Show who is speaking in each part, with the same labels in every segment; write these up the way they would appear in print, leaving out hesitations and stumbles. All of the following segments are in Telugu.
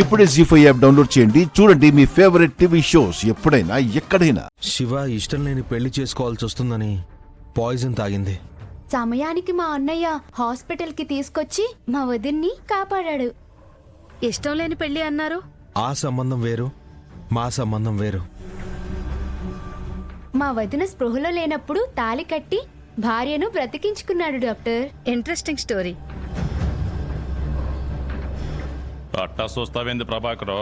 Speaker 1: ఇప్పుడే జీ5 యాప్ డౌన్లోడ్ చేయండి. చూడండి మీ ఫేవరెట్ టీవీ షోస్ ఎప్పుడైనా ఎక్కడైనా.
Speaker 2: శివ ఇష్టం లేని పెళ్లి చేసుకోవాల్సి వస్తుందని పాయిజన్ తాగింది.
Speaker 3: సమయానికి మా అన్నయ్య హాస్పిటల్ కి తీసుకొచ్చి మా వదిన్ని కాపాడాడు.
Speaker 4: ఇష్టం లేని పెళ్లి అన్నారు.
Speaker 2: ఆ సంబంధం వేరు, మా సంబంధం వేరు.
Speaker 3: మా వదిన స్పృహలో లేనప్పుడు తాళి కట్టి భార్యను బ్రతికించుకున్నాడు డాక్టర్.
Speaker 4: Interesting story.
Speaker 5: అట్టా చూస్తావేంది ప్రభాకరు?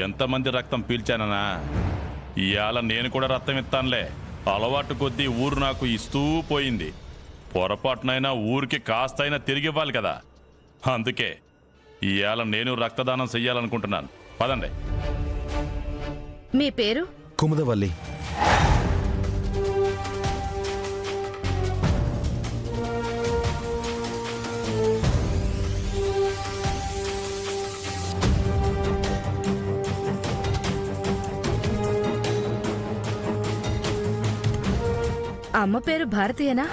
Speaker 5: ఎంతమంది రక్తం పీల్చాననా? ఇవాళ నేను కూడా రక్తం ఇస్తానులే. అలవాటు కొద్దీ ఊరు నాకు ఇస్తూ పోయింది. పొరపాటునైనా ఊరికి కాస్తైనా తిరిగి ఇవ్వాలి కదా. అందుకే ఇవాళ నేను రక్తదానం చెయ్యాలనుకుంటున్నాను. పదండి.
Speaker 4: మీ పేరు?
Speaker 2: కుముదవల్లి.
Speaker 4: అమ్మ పేరు భారతీయనా?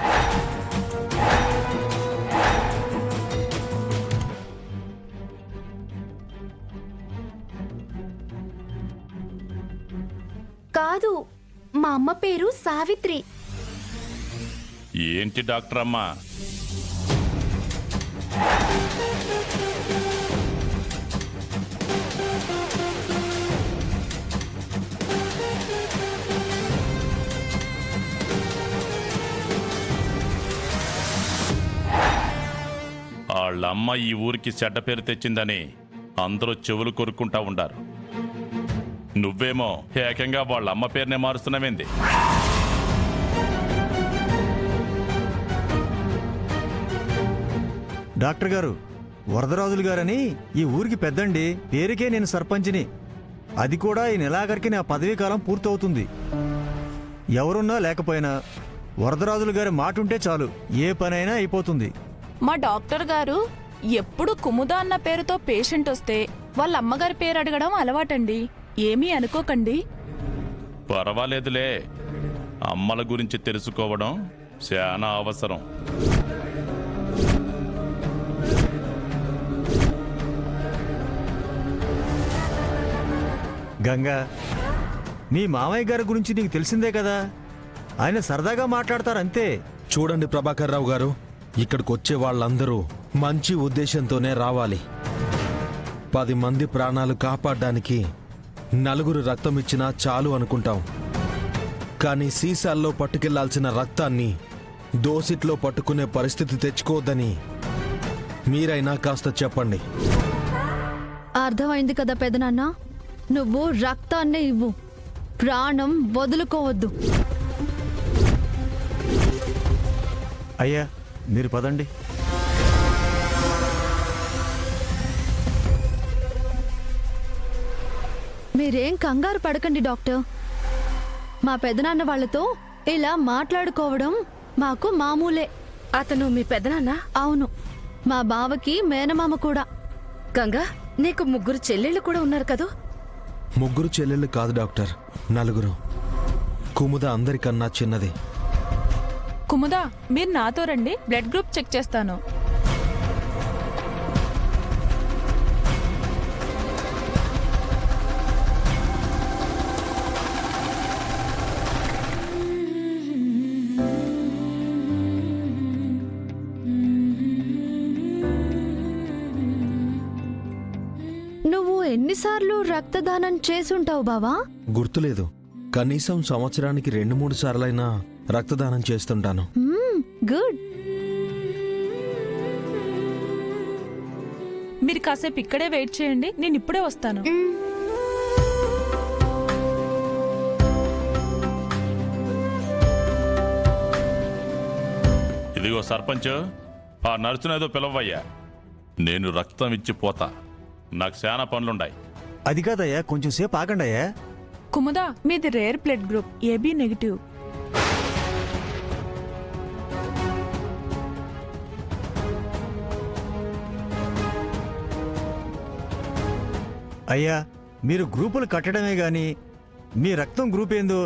Speaker 3: కాదు, మా అమ్మ పేరు సావిత్రి.
Speaker 5: ఏంటి డాక్టర్ అమ్మా? వాళ్ళమ్మ ఈ ఊరికి చెడ్డ పేరు తెచ్చిందని అందరూ చెవులు కొరుక్కుంటా ఉండారు. నువ్వేమో ఏకంగా వాళ్ళమ్మ పేరునే మారుస్తున్నావేంది?
Speaker 6: డాక్టర్ గారు, వరదరాజులు గారని ఈ ఊరికి పెద్దండి. పేరుకే నేను సర్పంచిని. అది కూడా ఈ నెలాఖరికి నా పదవీ కాలం పూర్తవుతుంది. ఎవరున్నా లేకపోయినా వరదరాజులు గారి మాట ఉంటే చాలు, ఏ పనైనా అయిపోతుంది.
Speaker 7: మా డాక్టర్ గారు ఎప్పుడు కుముద అన్న పేరుతో పేషెంట్ వస్తే వాళ్ళ అమ్మగారి పేరు అడగడం అలవాటండి. ఏమీ అనుకోకండి.
Speaker 5: పర్వాలేదులే, అమ్మల గురించి తెలుసుకోవడం చాలా అవసరం.
Speaker 6: గంగా, మీ మామయ్య గారి గురించి నీకు తెలిసిందే కదా. ఆయన సరదాగా మాట్లాడతారంతే.
Speaker 2: చూడండి ప్రభాకర్ రావు గారు, ఇక్కడికి వచ్చే వాళ్ళందరూ మంచి ఉద్దేశంతోనే రావాలి. 10 మంది ప్రాణాలు కాపాడడానికి 4 రక్తం ఇచ్చినా చాలు అనుకుంటాం. కానీ సీసాల్లో పట్టుకెళ్లాల్సిన రక్తాన్ని దోసిట్లో పట్టుకునే పరిస్థితి తెచ్చుకోవద్దని మీరైనా కాస్త చెప్పండి.
Speaker 8: అర్థమైంది కదా పెదనాన్న, నువ్వు రక్తాన్నే ఇవ్వు, ప్రాణం వదులుకోవద్దు.
Speaker 6: అయ్యా, మీరు పదండి.
Speaker 8: మీరేం కంగారు పడకండి డాక్టర్. మా పెదనాన్న వాళ్ళతో ఇలా మాట్లాడుకోవడం మాకు మామూలే.
Speaker 4: అతను మీ పెదనాన్న?
Speaker 8: అవును, మా బావకి మేనమామ కూడా.
Speaker 4: గంగా, నీకు 3 చెల్లెళ్ళు కూడా ఉన్నారు కదూ?
Speaker 2: 3 చెల్లెళ్ళు కాదు డాక్టర్, 4. కుముద అందరికన్నా చిన్నది.
Speaker 7: కుముదా, మీరు నాతో రండి, బ్లడ్ గ్రూప్ చెక్ చేస్తాను.
Speaker 8: నువ్వు ఎన్నిసార్లు రక్తదానం చేసుంటావు బావా?
Speaker 2: గుర్తులేదు, కనీసం సంవత్సరానికి 2-3 సార్లైనా రక్తదానం చేస్తుంటాను.
Speaker 8: గుడ్.
Speaker 7: మీరు కాసేపు ఇక్కడే వెయిట్ చేయండి, నేను ఇప్పుడే వస్తాను.
Speaker 5: ఇదిగో సర్పంచ్, ఆ నర్సునేదో పిలవయ్యా. నేను రక్తం ఇచ్చి పోతా, నాకు చాలా పనులున్నాయి.
Speaker 6: అది కాదయ్యా, కొంచెం సేపు ఆగండి అయ్యా.
Speaker 7: కుముదా, మీది rare blood group, AB negative.
Speaker 6: అయ్యా, మీరు గ్రూపులు కట్టడమే గాని మీ రక్తం గ్రూప్ ఏందో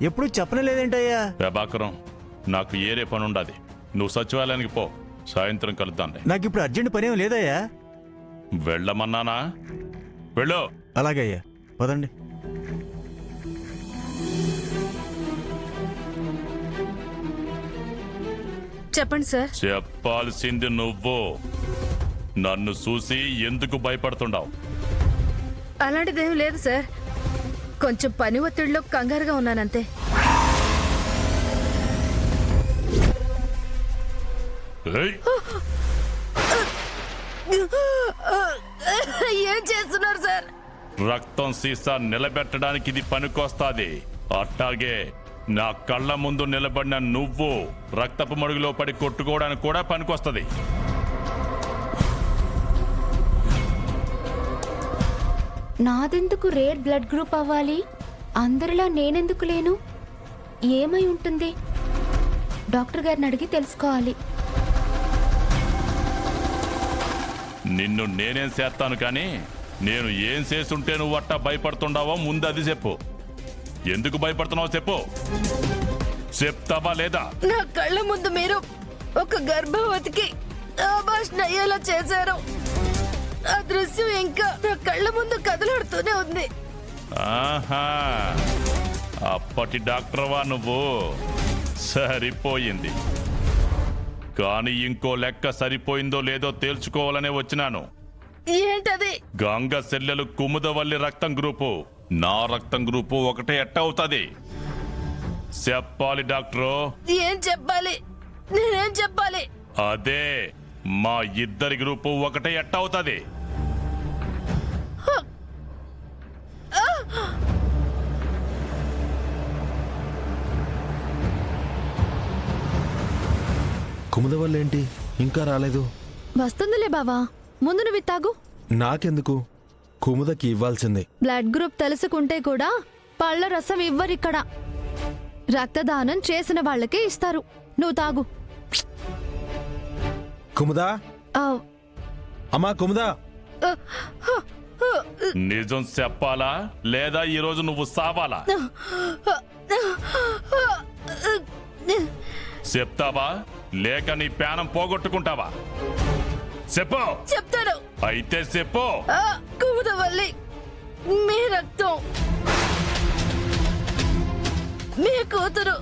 Speaker 6: ఎప్పుడు చెప్పనలేదేంటయ్యా?
Speaker 5: ప్రభాకరం, నాకు ఏరే పనుండాది. నువ్వు సచివాలయానికి పో, సాయంత్రం కలుద్దాంలే.
Speaker 6: నాకిప్పుడు అర్జెంట్ పనేం లేదయ్యా.
Speaker 5: వెళ్ళమన్నానా? వెళ్ళు.
Speaker 6: అలాగే అయ్యా, పదండి.
Speaker 4: చెప్పండి సార్.
Speaker 5: చెప్పాల్సింది నువ్వు. నన్ను చూసి ఎందుకు భయపడుతున్నావు?
Speaker 4: అలాంటిదేం లేదు సార్, కొంచెం పని ఒత్తిడిలో కంగారుగా ఉన్నానంతే.
Speaker 5: ఏయ్,
Speaker 4: ఏం చేస్తున్నారు సార్?
Speaker 5: రక్తం సీసా నిలబెట్టడానికి ఇది పనికొస్తాది. అట్టాగే నా కళ్ళ ముందు నిలబడిన నువ్వు రక్తపు మడుగులో పడి కొట్టుకోవడానికి కూడా పనికొస్తది.
Speaker 3: నాదెందుకు రేర్ బ్లడ్ గ్రూప్ అవ్వాలి? అందరిలా నేనెందుకు లేను? ఏమై ఉంటుంది? డాక్టర్ గారిని అడిగి తెలుసుకోవాలి.
Speaker 5: నిన్ను నేనేం చేస్తాను కానీ నేను ఏం చేసుంటే నువ్వు అట్టా భయపడుతుండావో ముందు అది చెప్పు. ఎందుకు భయపడుతున్నావో చెప్పు. చెప్తావా లేదా?
Speaker 4: నా కళ్ళ ముందు మీరు ఒక గర్భవతికి ఆభాషణ అయ్యేలా చేశారు. ఆ దృశ్యం ఇంకా నా కళ్ళ ముందు కదలాడుతూనే ఉంది.
Speaker 5: ఆహా, అప్పటి డాక్టర్వా నువ్వు? సరిపోయింది. కానీ ఇంకో లెక్క సరిపోయిందో లేదో తేల్చుకోవాలనే వచ్చినాను.
Speaker 4: ఏంటది?
Speaker 5: గంగ సెల్లెలు కుముదవల్లి రక్తం గ్రూపు, నా రక్తం గ్రూపు ఒకటే ఎట్ట అవుతుంది? చెప్పాలి డాక్టరు.
Speaker 4: ఏం చెప్పాలి? నేనేం చెప్పాలి?
Speaker 5: అదే, మా ఇద్దరి గ్రూపు ఒకటే ఎట్ట అవుతుంది?
Speaker 2: కుముదవల్లేంటి ఇంకా రాలేదు?
Speaker 8: వస్తుందిలే బావా, ముందు నువ్వు తాగు.
Speaker 2: నాకెందుకు? కుముదకి ఇవ్వాల్సిందే.
Speaker 8: బ్లడ్ గ్రూప్ తెలుసుకుంటే కూడా పళ్ళ రసం ఇవ్వరిక్కడ. రక్తదానం చేసిన వాళ్ళకే ఇస్తారు. నువ్వు తాగు.
Speaker 2: కుముదా,
Speaker 8: ఆ,
Speaker 2: అమ్మా కుముదా,
Speaker 5: నిజం చెప్పాలా లేదా ఈరోజు నువ్వు సావాలా? చెప్తావా లేక నీ ప్రాణం పోగొట్టుకుంటావా? చెప్పు.
Speaker 4: చెప్తాను.
Speaker 5: అయితే చెప్పు.
Speaker 4: కుముదవల్లి, మీ రక్తం, మీ కూతురు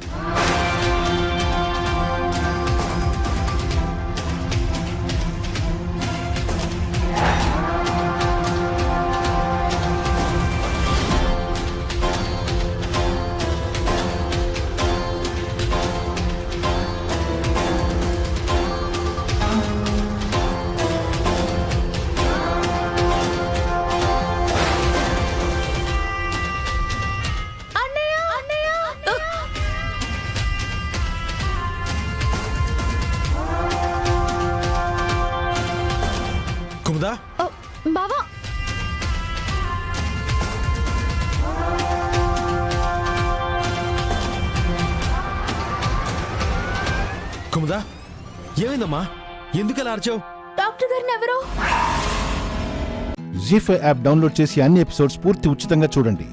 Speaker 2: కుముదా,
Speaker 8: ఓ, బావా.
Speaker 2: కుముదా, ఏమైందమ్మా? ఎందుకలా అరిచావు?
Speaker 3: డాక్టర్ గారిని ఎవరో
Speaker 1: జీ5 యాప్ డౌన్లోడ్ చేసి అన్ని ఎపిసోడ్స్ పూర్తి ఉచితంగా చూడండి.